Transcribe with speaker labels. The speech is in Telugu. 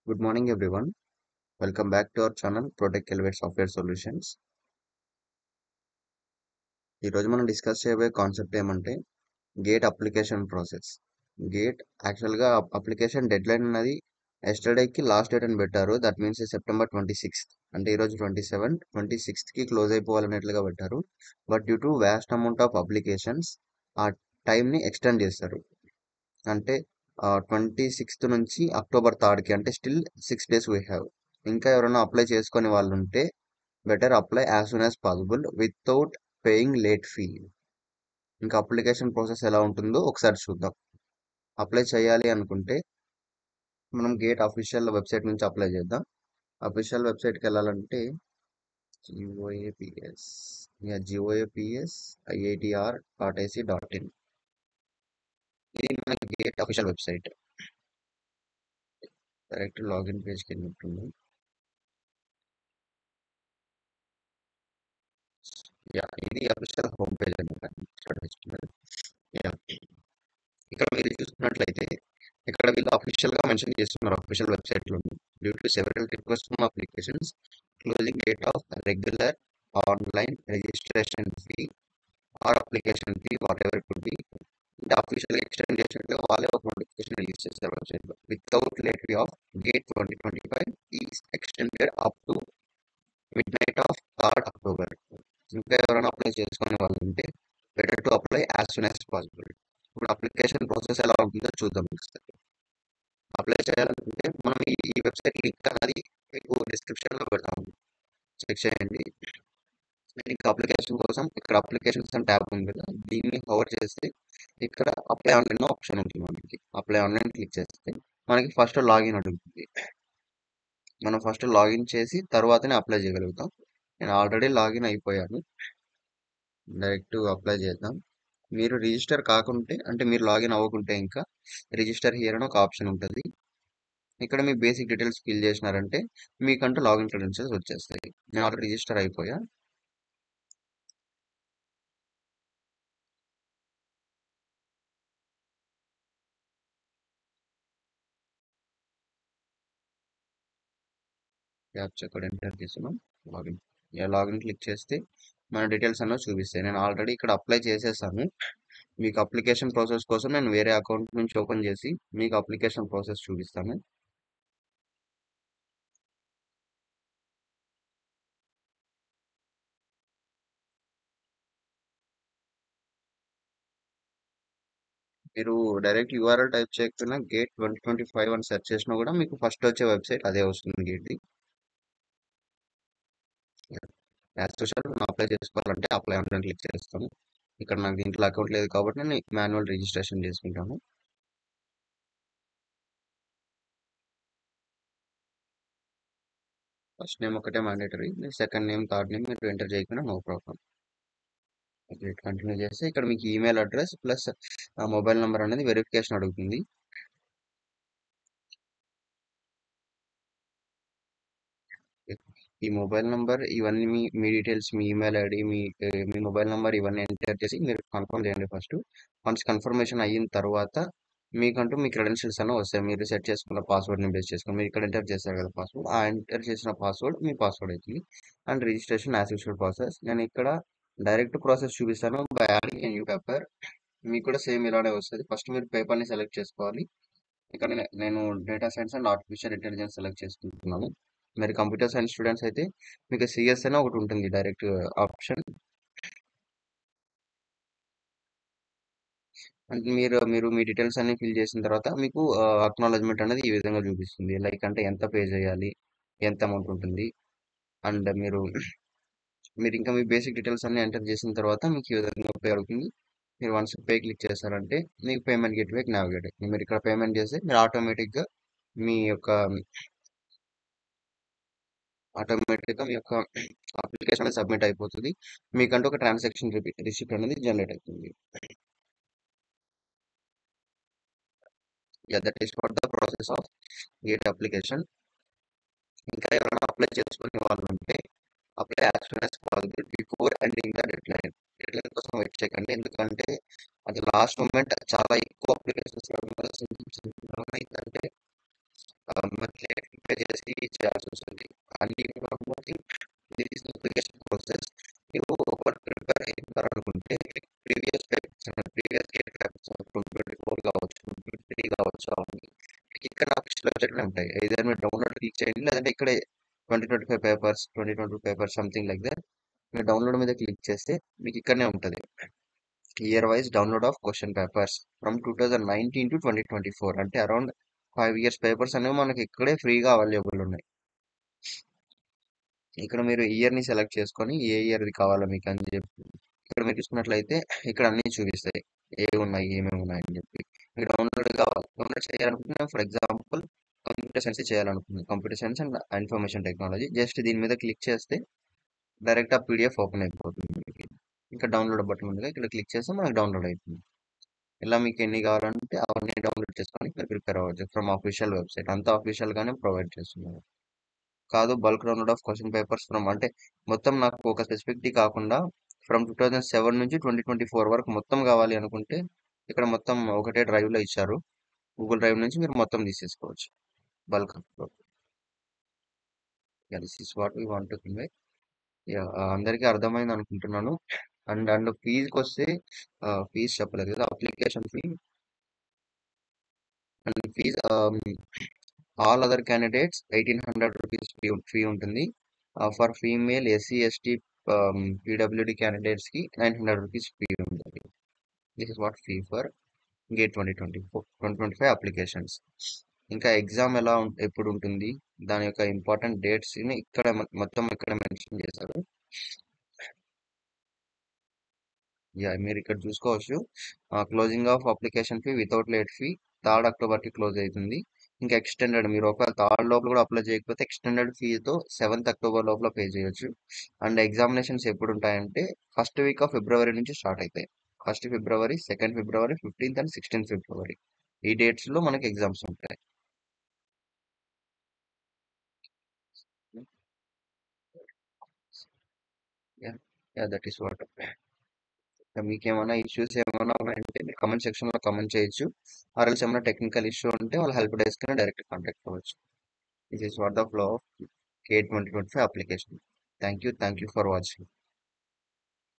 Speaker 1: Good morning, everyone. Welcome back to our channel, Protect Elevate Software Solutions. ఈ రోజు మనం డిస్కస్ చేయబోయే కాన్సెప్ట్ ఏమంటే గేట్ అప్లికేషన్ ప్రాసెస్. గేట్ యాక్చువల్గా అప్లికేషన్ డెడ్ లైన్ అనేది ఎస్టర్డేకి లాస్ట్ డేట్ అని పెట్టారు. That means September 26th. అంటే ఈరోజు 26th కి క్లోజ్ అయిపోవాలన్నట్లుగా పెట్టారు. But due to vast amount of applications ఆ టైంని ఎక్స్టెండ్ చేస్తారు. అంటే 26th నుంచి అక్టోబర్ 3కి, అంటే స్టిల్ 6 days వీ హ్యావ్. ఇంకా ఎవరైనా అప్లై చేసుకొని వాళ్ళు ఉంటే better apply as soon as possible without paying late fee. ఇంకా అప్లికేషన్ ప్రాసెస్ ఎలా ఉంటుందో ఒకసారి చూద్దాం. అప్లై చేయాలి అనుకుంటే మనం గేట్ అఫీషియల్ వెబ్సైట్ నుంచి అప్లై చేద్దాం. అఫీషియల్ వెబ్సైట్కి వెళ్ళాలంటే GOAPS GOAPS IITR.ac.in. ఇది మన GATE official website. Direct login పేజ్కి వెళ్ళినట్టుంది. ఇది అఫీషియల్ హోమ్ పేజ్ అనమాట. ఇక్కడ మీరు చూసుకున్నట్లయితే ఇక్కడ వీళ్ళు అఫీషియల్ గా మెన్షన్ చేస్తున్నారు అఫీషియల్ వెబ్సైట్ లో, due to several request from applications closing date of regular online registration fee or application fee what ever could be. అంటే అఫీషియల్ ఎక్స్టెండ్ చేసినట్టు వాళ్ళే ఒక నోటిఫికేషన్ రిలీజ్ చేస్తారు వెబ్సైట్ లో. Without late fee of gate 2025 is extended up to mid knight of 3rd October. ఇంకా ఎవరైనా అప్లై చేసుకునే వాళ్ళు ఉంటే better to apply as soon as possible. ఇప్పుడు అప్లికేషన్ ప్రాసెస్ ఎలా ఉంటుందో చూద్దాం. అప్లై చేయాలనుకుంటే మనం ఈ వెబ్సైట్ లింక్ అనేది మీకు డిస్క్రిప్షన్ లో పెడతాము, చెక్ చేయండి. ఇంకా అప్లికేషన్ కోసం ఇక్కడ అప్లికేషన్స్ అని ట్యాబ్ ఉంది కదా, దీన్ని కవర్ చేస్తే ఇక్కడ అప్లై ఆన్లైన్ ఆప్షన్ ఉంటుంది. మనకి అప్లై ఆన్లైన్ క్లిక్ చేస్తే మనకి ఫస్ట్ లాగిన్ అడుగుతుంది. మనం ఫస్ట్ లాగిన్ చేసి తర్వాతనే అప్లై చేయగలుగుతాం. నేను ఆల్రెడీ లాగిన్ అయిపోయాను. డైరెక్ట్ అప్లై చేద్దాం. మీరు రిజిస్టర్ కాకుంటే, అంటే మీరు లాగిన్ అవ్వకుంటే ఇంకా రిజిస్టర్ హియర్ అని ఒక ఆప్షన్ ఉంటుంది. ఇక్కడ మీ బేసిక్ డీటెయిల్స్ ఫిల్ చేసినారంటే మీకంటూ లాగిన్ క్రెడెన్షియల్స్ వచ్చేస్తాయి. నేను ఆల్రెడీ రిజిస్టర్ అయిపోయా. క్యాప్చా కోడ్ ఎంటర్ చేస్తున్నాం. లాగిన్ లాగిన్ క్లిక్ చేస్తే మన డీటెయిల్స్ అన్నవి చూపిస్తాయి. నేను ఆల్రెడీ ఇక్కడ అప్లై చేసేసాను. మీకు అప్లికేషన్ ప్రాసెస్ కోసం నేను వేరే అకౌంట్ నుంచి ఓపెన్ చేసి మీకు అప్లికేషన్ ప్రాసెస్ చూపిస్తాను. మీరు డైరెక్ట్ యూఆర్ఎల్ టైప్ చేయకపోయినా గేట్ 2025 అని సెర్చ్ చేసినా కూడా మీకు ఫస్ట్ వచ్చే వెబ్సైట్ అదే వస్తుంది, గేట్ది. యాజ్ యూజువల్ మనం అప్లై చేసుకోవాలంటే అప్లై ఆన్లైన్ క్లిక్ చేస్తాము. ఇక్కడ నాకు దీంట్లో అకౌంట్ లేదు కాబట్టి నేను మాన్యువల్ రిజిస్ట్రేషన్ చేసుకుంటాను. ఫస్ట్ నేమ్ ఒకటే mandatory, second name third name మీరు ఎంటర్ చేయకుండా నో ప్రాబ్లం. కంటిన్యూ చేస్తే ఇక్కడ మీకు email address plus mobile number అనేది వెరిఫికేషన్ అడుగుతుంది. ఈ మొబైల్ నెంబర్ ఇవన్నీ మీ డీటెయిల్స్, మీ ఈమెయిల్ ఐడి, మీ మొబైల్ నెంబర్ ఇవన్నీ ఎంటర్ చేసి మీరు కన్ఫర్మ్ చేయండి ఫస్ట్. వన్స్ కన్ఫర్మేషన్ అయిన తర్వాత మీకంటూ మీ క్రెడెన్షియల్స్ అన్న వస్తాయి. మీరు సెట్ చేసుకున్న పాస్వర్డ్ని బేస్ చేసుకుని మీరు ఇక్కడ ఎంటర్ చేస్తారు కదా పాస్వర్డ్, ఆ ఎంటర్ చేసిన పాస్వర్డ్ మీ పాస్వర్డ్ అవుతుంది. And registration as usual process. నేను ఇక్కడ డైరెక్ట్ ప్రాసెస్ చూపిస్తాను by adding a new paper. మీకు కూడా సేమ్ ఇలానే వస్తుంది. ఫస్ట్ మీరు పేపర్ని సెలెక్ట్ చేసుకోవాలి. ఇక్కడ నేను data science and artificial intelligence select చేసుకుంటున్నాను. మరి కంప్యూటర్ సైన్స్ స్టూడెంట్స్ అయితే మీకు సిఎస్ అనే ఒకటి ఉంటుంది డైరెక్ట్ ఆప్షన్. అంటే మీరు మీరు మీ డీటెయిల్స్ అన్ని ఫిల్ చేసిన తర్వాత మీకు అక్నాలజ్మెంట్ అనేది ఈ విధంగా చూపిస్తుంది. లైక్ అంటే ఎంత పే చేయాలి, ఎంత అమౌంట్ ఉంటుంది. అండ్ మీరు ఇంకా మీ బేసిక్ డీటెయిల్స్ అన్ని ఎంటర్ చేసిన తర్వాత మీకు ఈ విధంగా పే అడుగుతుంది. మీరు వన్స్ పే క్లిక్ చేస్తారంటే మీకు పేమెంట్ గేట్వేకి నావిగేట్ అవుతుంది. మీరు ఇక్కడ పేమెంట్ చేస్తే మీరు ఆటోమేటిక్గా మీ యొక్క మీ యొక్క అప్లికేషన్ అనేది సబ్మిట్ అయిపోతుంది. మీకంటూ ఒక ట్రాన్సాక్షన్ రిసిప్ట్ అనేది జనరేట్ అవుతుంది. That is for the process of gate application. ఇంకా ఎవరైనా అప్లై చేసుకునే వాళ్ళు ఉంటే apply as soon as possible before ending the dead line. Dead line కోసం వెయిట్ చేయకండి, ఎందుకంటే అది లాస్ట్ మూమెంట్. చాలా ఎక్కువ అప్లికేషన్స్ ఏంటంటే ప్రిపేర్ చేసి చేయాల్సి వస్తుంది. అన్ని దిస్ అప్లికేషన్ ప్రాసెస్ మీరు ఒకటి ప్రిపేర్ అయ్యారనుకుంటే ప్రీవియస్ గేట్ పేపర్స్ 2024 కావచ్చు, 2023 కావచ్చు, అవన్నీ మీకు ఇక్కడ ఆఫీషియల్ వెబ్సైట్లో ఉంటాయి. ఏదైనా మీరు డౌన్లోడ్ క్లిక్ చేయండి, లేదంటే ఇక్కడే 2025 papers, 2022 papers something like that మీరు డౌన్లోడ్ మీద క్లిక్ చేస్తే మీకు ఇక్కడనే ఉంటుంది. Year wise download of question papers from 2019 to 2024 అంటే అరౌండ్ 5 years పేపర్స్ అనేవి మనకి ఇక్కడే ఫ్రీగా అవైలబుల్ ఉన్నాయి. ఇక్కడ మీరు ఇయర్ ని సెలెక్ట్ చేసుకొని ఏ ఇయర్ ది కావాలో మీకు అని చెప్పి ఇక్కడ మీరు చూసుకున్నట్లయితే ఇక్కడ అన్ని చూపిస్తాయి ఉన్నాయి, ఏమేమి ఉన్నాయి అని చెప్పి. మీకు డౌన్లోడ్ కావాలి, డౌన్లోడ్ చేయాలనుకుంటున్నా, ఫర్ ఎగ్జాంపుల్ కంప్యూటర్ సైన్స్ చేయాలనుకుంటున్నాను, computer science and information technology, just దీని మీద క్లిక్ చేస్తే డైరెక్ట్ ఆ పీడిఎఫ్ ఓపెన్ అయిపోతుంది మీకు. ఇంకా డౌన్లోడ్ బటన్ ఉంది, ఇక్కడ క్లిక్ చేస్తే మనకు డౌన్లోడ్ అవుతుంది. ఇలా మీకు ఎన్ని కావాలంటే అవన్నీ డౌన్లోడ్ చేసుకొని మీరు ప్రిపేర్ అవ్వచ్చు ఫ్రమ్ అఫీషియల్ వెబ్సైట్. అంతా అఫీషియల్ గానే ప్రొవైడ్ చేస్తున్నారు. కాదు bulk download of question papers from అంటే మొత్తం నాకు ఒక స్పెసిఫిక్ ది కాకుండా ఫ్రమ్ 2007 నుంచి 2024 వరకు మొత్తం కావాలి అనుకుంటే ఇక్కడ మొత్తం ఒకటే డ్రైవ్ లో ఇచ్చారు. గూగుల్ డ్రైవ్ నుంచి మీరు మొత్తం తీసేసుకోవచ్చు bulk. This is what we want to convey. అందరికీ అర్థమైంది అనుకుంటున్నాను. అండ్ ఫీజుకి వస్తే ఫీజు చెప్పలేదు కదా, application fee and fees all other candidates 1800 rupees fee ఉంటుంది. ఫర్ ఫీమేల్ ఎస్సీ ఎస్టీ పీడబ్ల్యూడి క్యాండిడేట్స్ కి 900 రూపీస్ ఫీ ఉంటుంది. This is what fee for GATE 2025 applications. ఇంకా ఎగ్జామ్ ఎప్పుడు ఉంటుంది, దాని యొక్క ఇంపార్టెంట్ డేట్స్ ని ఇక్కడ మొత్తం ఇక్కడ మెన్షన్ చేశారు. మీరు ఇక్కడ చూసుకోవచ్చు. Closing of application fee without late fee 3rd October కి క్లోజ్ అవుతుంది. ఇంకా ఎక్స్టెండెడ్ మీరు ఒకవేళ 3rd లోపల కూడా అప్లై చేయకపోతే ఎక్స్టెండెడ్ ఫీతో 7th అక్టోబర్ లోపల పే చేయొచ్చు. అండ్ ఎగ్జామినేషన్స్ ఎప్పుడు ఉంటాయంటే ఫస్ట్ వీక్ ఆఫ్ ఫిబ్రవరి నుంచి స్టార్ట్ అవుతాయి. 1st February, 2nd February, 15th and 16th ఫిబ్రవరి ఈ డేట్స్ లో మనకి ఎగ్జామ్స్ ఉంటాయి. That is what. మీకు ఏమైనా ఇష్యూస్ ఏమైనా ఉన్నాయంటే మీరు కమెంట్ సెక్షన్ లో కమెంట్ చేయొచ్చు. ఆర్ఎల్స్ ఏమైనా టెక్నికల్ ఇష్యూ ఉంటే వాళ్ళ హెల్ప్ డెస్క్ ని డైరెక్ట్ కాంటాక్ట్ అవ్వచ్చు. This is what the flow of K 2025 application. Thank you for watching.